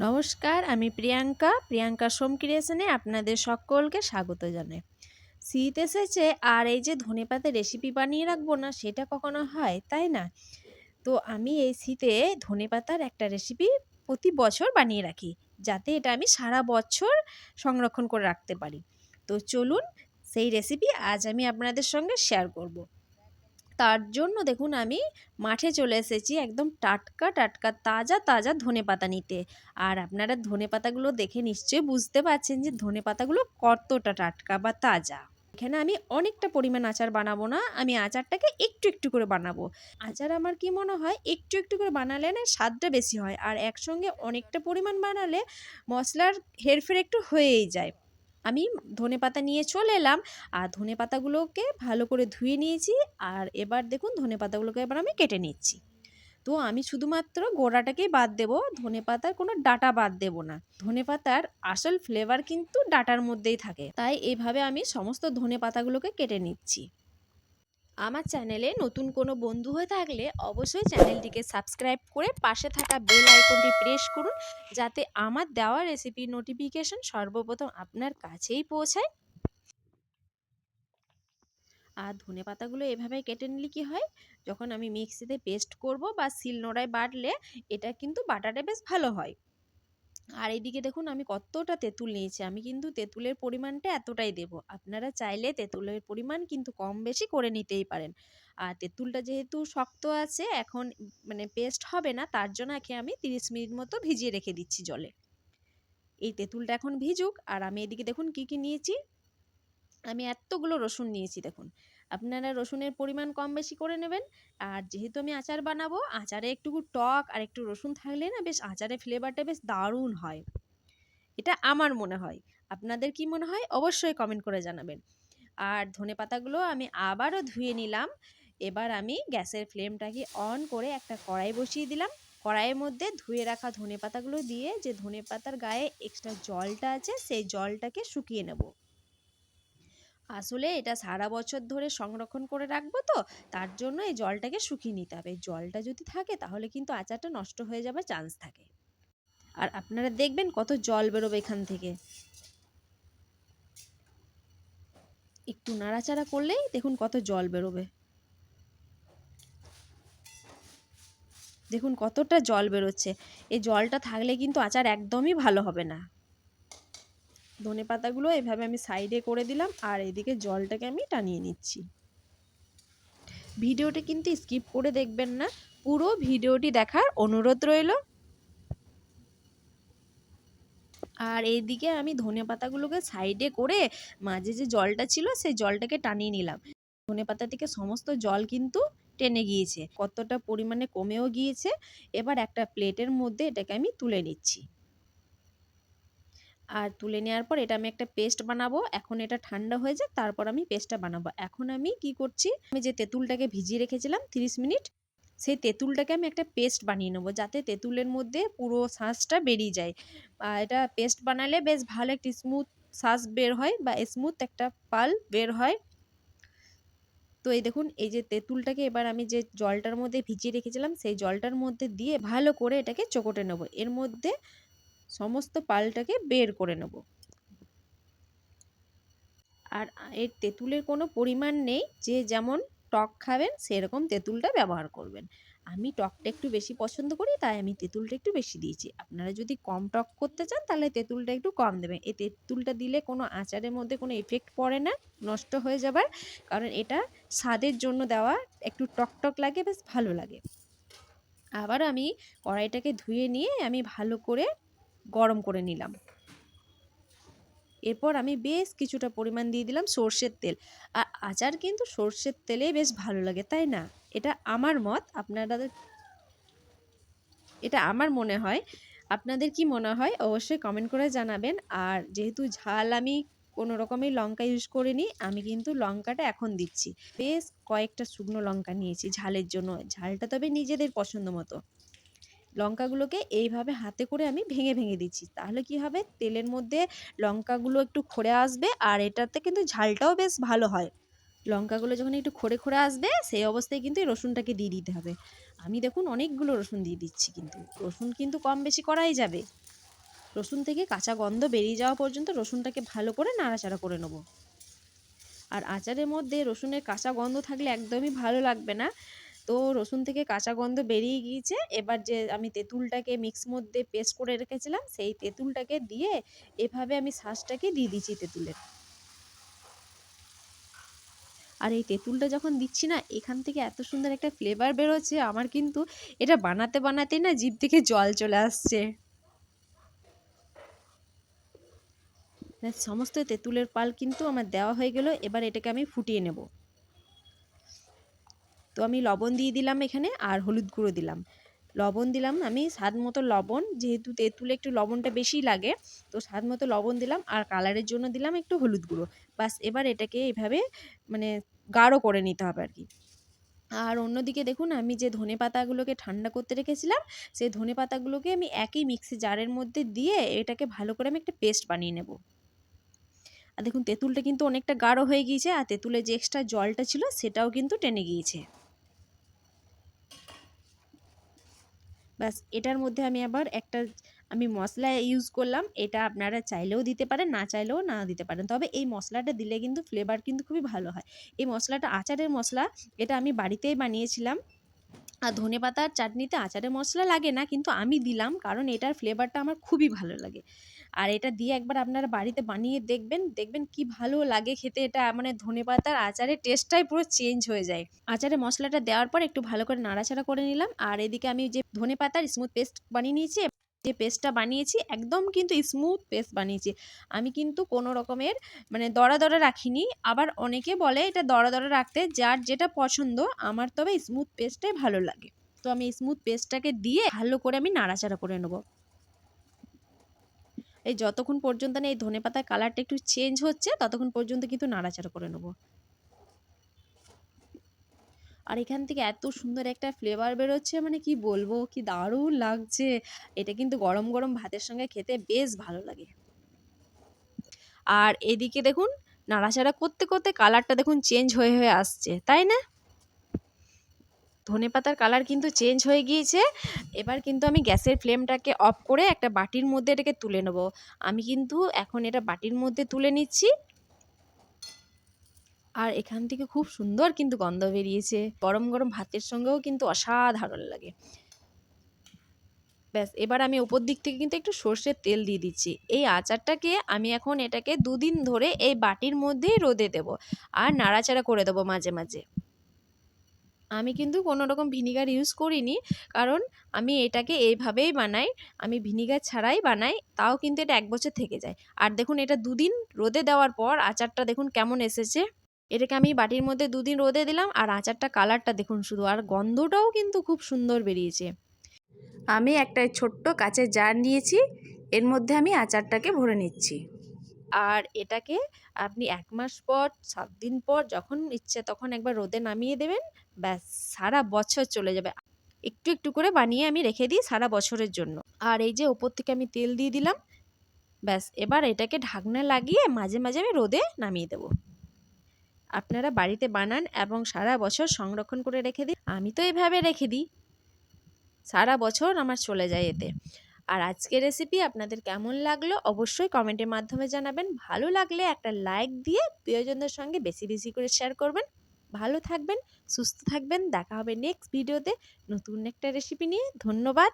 নমস্কার, আমি প্রিয়াঙ্কা সোম ক্রিয়েশনে আপনাদের সকলকে স্বাগত জানাই। শীত এসেছে আর এই যে ধনেপাতা রেসিপি বানিয়ে রাখবো না সেটা কখনো হয়, তাই না? তো আমি এই শীতে ধনেপাতার একটা রেসিপি প্রতি বছর বানিয়ে রাখি, যাতে এটা আমি সারা বছর সংরক্ষণ করে রাখতে পারি। তো চলুন সেই রেসিপি আজ আমি আপনাদের সঙ্গে শেয়ার করব। তার জন্য দেখুন আমি মাঠে চলে এসেছি একদম টাটকা টাটকা তাজা তাজা ধনেপাতা নিতে। আর আপনারা ধনেপাতাগুলো দেখে নিশ্চয়ই বুঝতে পারছেন যে ধনেপাতাগুলো কতটা টাটকা বা তাজা। এখানে আমি অনেকটা পরিমাণ আচার বানাবো না, আমি আচারটাকে একটু একটু করে বানাবো। আচার আমার কি মনে হয় একটু একটু করে বানালে না স্বাদটা বেশি হয়, আর একসঙ্গে অনেকটা পরিমাণ বানালে মশলার হেরফের একটু হয়েই যায়। আমি ধনেপাতা নিয়ে চলে এলাম, আর ধনেপাতাগুলোকে ভালো করে ধুয়ে নিয়েছি। আর এবার দেখুন ধনেপাতাগুলোকে এবার আমি কেটে নিচ্ছি। তো আমি শুধুমাত্র গোড়াটাকেই বাদ দেবো, ধনেপাতার কোনো ডাঁটা বাদ দেবো না। ধনেপাতার আসল ফ্লেভার কিন্তু ডাঁটার মধ্যেই থাকে, তাই এইভাবে আমি সমস্ত ধনেপাতাগুলোকে কেটে নিচ্ছি। আমার চ্যানেলে নতুন কোনো বন্ধু হয়ে থাকলে অবশ্যই চ্যানেলটিকে সাবস্ক্রাইব করে পাশে থাকা বেল আইকনটি প্রেস করুন, যাতে আমার দেওয়া রেসিপির নোটিফিকেশন সর্বপ্রথম আপনার কাছেই পৌঁছায়। আর ধনেপাতাগুলো এভাবে কেটে নিলে কি হয়, যখন আমি মিক্সিতে পেস্ট করব বা শিলনোড়ায় বাটলে এটা কিন্তু বাটাটা বেশ ভালো হয়। আর এইদিকে দেখুন আমি কতটা তেঁতুল নিয়েছি, আমি কিন্তু তেঁতুলের পরিমাণটা এতটাই দেব। আপনারা চাইলে তেঁতুলের পরিমাণ কিন্তু কম বেশি করে নিতেই পারেন। আর তেঁতুলটা যেহেতু শক্ত আছে এখন মানে পেস্ট হবে না, তার জন্য একে আমি 30 মিনিট মতো ভিজিয়ে রেখে দিচ্ছি জলে। এই তেঁতুলটা এখন ভিজুক। আর আমি এদিকে দেখুন কি কি নিয়েছি। আমি এতগুলো রসুন নিয়েছি দেখুন। আপনারা রসুনের পরিমাণ কম বেশি করে নেবেন। আর যেহেতু আমি আচার বানাবো, আচারে একটু টক আর একটু রসুন থাকলে না বেশ আচারের ফ্লেভারটা বেশ দারুণ হয়, এটা আমার মনে হয়। আপনাদের কি মনে হয় অবশ্যই কমেন্ট করে জানাবেন। আর ধনেপাতাগুলো আমি আবারও ধুয়ে নিলাম। এবার আমি গ্যাসের ফ্লেমটাকে অন করে একটা কড়াই বসিয়ে দিলাম। কড়াইয়ের মধ্যে ধুয়ে রাখা ধনেপাতাগুলো দিয়ে যে ধনেপাতার গায়ে এক্সট্রা জলটা আছে সেই জলটাকে শুকিয়ে নেব। আসলে এটা সারা বছর ধরে সংরক্ষণ করে রাখবো, তো তার জন্য এই জলটাকে শুকিয়ে নিতে হবে। জলটা যদি থাকে তাহলে কিন্তু আচারটা নষ্ট হয়ে যাবার চান্স থাকে। আর আপনারা দেখবেন কত জল বেরোবে এখান থেকে। একটু নাড়াচাড়া করলেই দেখুন কত জল বেরোবে। দেখুন কতটা জল বেরোচ্ছে। এই জলটা থাকলে কিন্তু আচার একদমই ভালো হবে না। ধনেপাতাগুলো এভাবে আমি সাইডে করে দিলাম, আর এদিকে জলটাকে আমি টানিয়ে নিচ্ছি। ভিডিওটি কিন্তু স্কিপ করে দেখবেন না, পুরো ভিডিওটি দেখার অনুরোধ রইল। আর এইদিকে আমি ধনেপাতাগুলোকে সাইডে করে মাঝে যে জলটা ছিল সেই জলটাকে টানিয়ে নিলাম। ধনেপাতা থেকে সমস্ত জল কিন্তু টেনে গিয়েছে, কতটা পরিমাণে কমেও গিয়েছে। এবার একটা প্লেটের মধ্যে এটাকে আমি তুলে নিচ্ছি। আর তুলে নেওয়ার পর এটা আমি একটা পেস্ট বানাবো। এখন এটা ঠান্ডা হয়ে যাক, তারপর আমি পেস্টটা বানাবো। এখন আমি কি করছি, আমি যে তেঁতুলটাকে ভিজিয়ে রেখেছিলাম 30 মিনিট, সেই তেঁতুলটাকে আমি একটা পেস্ট বানিয়ে নেবো, যাতে তেঁতুলের মধ্যে পুরো শাঁসটা বেরিয়ে যায়। এটা পেস্ট বানালে বেশ ভালো একটি স্মুথ শাঁস বের হয় বা স্মুথ একটা পাল বের হয়। তো এই দেখুন এই যে তেঁতুলটাকে এবার আমি যে জলটার মধ্যে ভিজিয়ে রেখেছিলাম সেই জলটার মধ্যে দিয়ে ভালো করে এটাকে চকটে নেবো। এর মধ্যে সমস্ত পালটাকে বের করে নেব। আর এর তেঁতুলের কোনো পরিমাণ নেই, যে যেমন টক খাবেন সেরকম তেঁতুলটা ব্যবহার করবেন। আমি টকটা একটু বেশি পছন্দ করি, তাই আমি তেঁতুলটা একটু বেশি দিয়েছি। আপনারা যদি কম টক করতে চান তাহলে তেঁতুলটা একটু কম দেবেন। এই তেঁতুলটা দিলে কোনো আচারের মধ্যে কোনো এফেক্ট পড়ে না নষ্ট হয়ে যাবার, কারণ এটা স্বাদের জন্য দেওয়া, একটু টক টক লাগে, বেশ ভালো লাগে। আবার আমি কড়াইটাকে ধুয়ে নিয়ে আমি ভালো করে গরম করে নিলাম। এরপর আমি বেশ কিছুটা পরিমাণ দিয়ে দিলাম সর্ষের তেল। আর আচার কিন্তু সর্ষের তেলেই বেশ ভালো লাগে, তাই না? এটা আমার মত। এটা আমার মনে হয়। আপনাদের কি মনে হয় অবশ্যই কমেন্ট করে জানাবেন। আর যেহেতু ঝাল আমি কোনো রকমের লঙ্কা ইউজ করিনি, আমি কিন্তু লঙ্কাটা এখন দিচ্ছি। বেশ কয়েকটা শুকনো লঙ্কা নিয়েছি ঝালের জন্য। ঝালটা তবে নিজেদের পছন্দ মতো। লঙ্কাগুলোকে এইভাবে হাতে করে আমি ভেঙে ভেঙে দিচ্ছি, তাহলে কি হবে, তেলের মধ্যে লঙ্কাগুলো একটু খড়ে আসবে, আর এটাতে কিন্তু ঝালটাও বেশ ভালো হয়। লঙ্কাগুলো যখন একটু খড়ে খড়ে আসবে সেই অবস্থায় কিন্তু এই রসুনটাকে দিয়ে দিতে হবে। আমি দেখুন অনেকগুলো রসুন দিয়ে দিচ্ছি, কিন্তু রসুন কিন্তু কম বেশি করাই যাবে। রসুন থেকে কাঁচা গন্ধ বেরিয়ে যাওয়া পর্যন্ত রসুনটাকে ভালো করে নাড়াচাড়া করে নেব। আর আচারের মধ্যে রসুনের কাঁচা গন্ধ থাকলে একদমই ভালো লাগবে না। তো রসুন থেকে কাঁচা গন্ধ বেরিয়ে গিয়েছে। এবার যে আমি তেঁতুলটাকে মিক্স মধ্যে পেস্ট করে রেখেছিলাম সেই তেঁতুলটাকে দিয়ে এভাবে আমি শাঁসটাকে দিয়ে দিচ্ছি তেঁতুলের। আর এই তেঁতুলটা যখন দিচ্ছি না, এখান থেকে এত সুন্দর একটা ফ্লেভার বেরোচ্ছে, আমার কিন্তু এটা বানাতে বানাতে না জিভ থেকে জল চলে আসছে। সমস্ত তেঁতুলের পাল কিন্তু আমার দেওয়া হয়ে গেল। এবার এটাকে আমি ফুটিয়ে নেব। তো আমি লবণ দিয়ে দিলাম এখানে, আর হলুদ গুঁড়ো দিলাম। লবণ দিলাম আমি স্বাদ মতো লবণ, যেহেতু তেঁতুলে একটু লবণটা বেশি লাগে, তো স্বাদ মতো লবণ দিলাম, আর কালারের জন্য দিলাম একটু হলুদ গুঁড়ো। বাস এবার এটাকে এভাবে মানে গাঢ় করে নিতে হবে আর কি। আর অন্যদিকে দেখুন, আমি যে ধনেপাতাগুলোকে ঠান্ডা করতে রেখেছিলাম, সেই ধনেপাতাগুলোকে আমি একই মিক্সি জারের মধ্যে দিয়ে এটাকে ভালো করে আমি একটা পেস্ট বানিয়ে নেব। আর দেখুন তেঁতুলটা কিন্তু অনেকটা গাঢ় হয়ে গিয়েছে, আর তেঁতুলের যে এক্সট্রা জলটা ছিল সেটাও কিন্তু টেনে গিয়েছে। ব্যাস এটার মধ্যে আমি আবার একটা মশলা ইউজ করলাম। এটা আপনারা চাইলেও দিতে পারেন, না চাইলেও না দিতে পারেন। তবে এই মশলাটা দিলে কিন্তু ফ্লেভার কিন্তু খুবই ভালো হয়। এই মশলাটা আচারের মশলা, এটা আমি বাড়িতেই বানিয়েছিলাম। আর ধনেপাতার চাটনিতে আচারের মশলা লাগে না, কিন্তু আমি দিলাম কারণ এটার ফ্লেভারটা আমার খুবই ভালো লাগে। আর এটা দিয়ে একবার আপনারা বাড়িতে বানিয়ে দেখবেন, দেখবেন কি ভালো লাগে খেতে এটা। মানে ধনেপাতার আচারের টেস্টটাই পুরো চেঞ্জ হয়ে যায়। আচারে মশলাটা দেওয়ার পর একটু ভালো করে নাড়াচাড়া করে নিলাম। আর এদিকে আমি যে ধনেপাতার স্মুথ পেস্ট বানিয়ে নিয়েছি, যে পেস্টটা বানিয়েছি একদম কিন্তু স্মুথ পেস্ট বানিয়েছি। আমি কিন্তু কোনো রকমের দরা দরা রাখিনি। আবার অনেকে বলে এটা দরা দরা রাখতে, যার যেটা পছন্দ। আমার তবে স্মুথ পেস্টটাই ভালো লাগে। তো আমি স্মুথ পেস্টটাকে দিয়ে ভালো করে আমি নাড়াচাড়া করে নেব। এই যতক্ষণ পর্যন্ত না এই ধনেপাতার কালারটা একটু চেঞ্জ হচ্ছে, ততক্ষণ পর্যন্ত কিন্তু নাড়াচাড়া করে নেব। আর এখান থেকে এত সুন্দর একটা ফ্লেভার বেরোচ্ছে, কি বলবো, কি দারুণ লাগছে। এটা কিন্তু গরম গরম ভাতের সঙ্গে খেতে বেশ ভালো লাগে। আর এদিকে দেখুন, নাড়াচাড়া করতে করতে কালারটা দেখুন চেঞ্জ হয়ে হয়ে আসছে, তাই না? ধনেপাতার কালার কিন্তু চেঞ্জ হয়ে গিয়েছে। এবার কিন্তু আমি গ্যাসের ফ্লেমটাকে অফ করে একটা বাটির মধ্যে এটাকে তুলে নেব। আমি কিন্তু এখন এটা বাটির মধ্যে তুলে নিচ্ছি। আর এখান থেকে খুব সুন্দর কিন্তু গন্ধ বেরিয়েছে। গরম গরম ভাতের সঙ্গেও কিন্তু অসাধারণ লাগে। ব্যাস এবার আমি ওপর দিক থেকে কিন্তু একটু সর্ষের তেল দিয়ে দিচ্ছি। এই আচারটাকে আমি এখন এটাকে 2 দিন ধরে এই বাটির মধ্যেই রোদে দেব, আর নাড়াচাড়া করে দেবো মাঝে মাঝে। আমি কিন্তু কোনো রকম ভিনিগার ইউজ করিনি, কারণ আমি এটাকে এইভাবেই বানাই। আমি ভিনিগার ছাড়াই বানাই, তাও কিন্তু এটা 1 বছর থেকে যায়। আর দেখুন এটা 2 দিন রোদে দেওয়ার পর আচারটা দেখুন কেমন এসেছে। এটাকে আমি বাটির মধ্যে 2 দিন রোদে দিলাম, আর আচারটা কালারটা দেখুন শুধু, আর গন্ধটাও কিন্তু খুব সুন্দর বেরিয়েছে। আমি একটা ছোট্ট কাচের জার নিয়েছি, এর মধ্যে আমি আচারটাকে ভরে নিচ্ছি। আর এটাকে আপনি 1 মাস পর, 7 দিন পর যখন ইচ্ছে তখন একবার রোদে নামিয়ে দেবেন। ব্যাস সারা বছর চলে যাবে। একটু একটু করে বানিয়ে আমি রেখে দিই সারা বছরের জন্য। আর এই যে ওপর থেকে আমি তেল দিয়ে দিলাম। ব্যাস এবার এটাকে ঢাকনা লাগিয়ে মাঝে মাঝে আমি রোদে নামিয়ে দেবো। আপনারা বাড়িতে বানান এবং সারা বছর সংরক্ষণ করে রেখে দিন। আমি তো এভাবে রেখে দিই, সারা বছর আমার চলে যায় এতে। আর আজকের রেসিপি আপনাদের কেমন লাগলো অবশ্যই কমেন্টের মাধ্যমে জানাবেন। ভালো লাগলে একটা লাইক দিয়ে প্রিয়জনদের সঙ্গে বেশি বেশি করে শেয়ার করবেন। ভালো থাকবেন, সুস্থ থাকবেন। দেখা হবে নেক্সট ভিডিওতে নতুন একটা রেসিপি নিয়ে। ধন্যবাদ।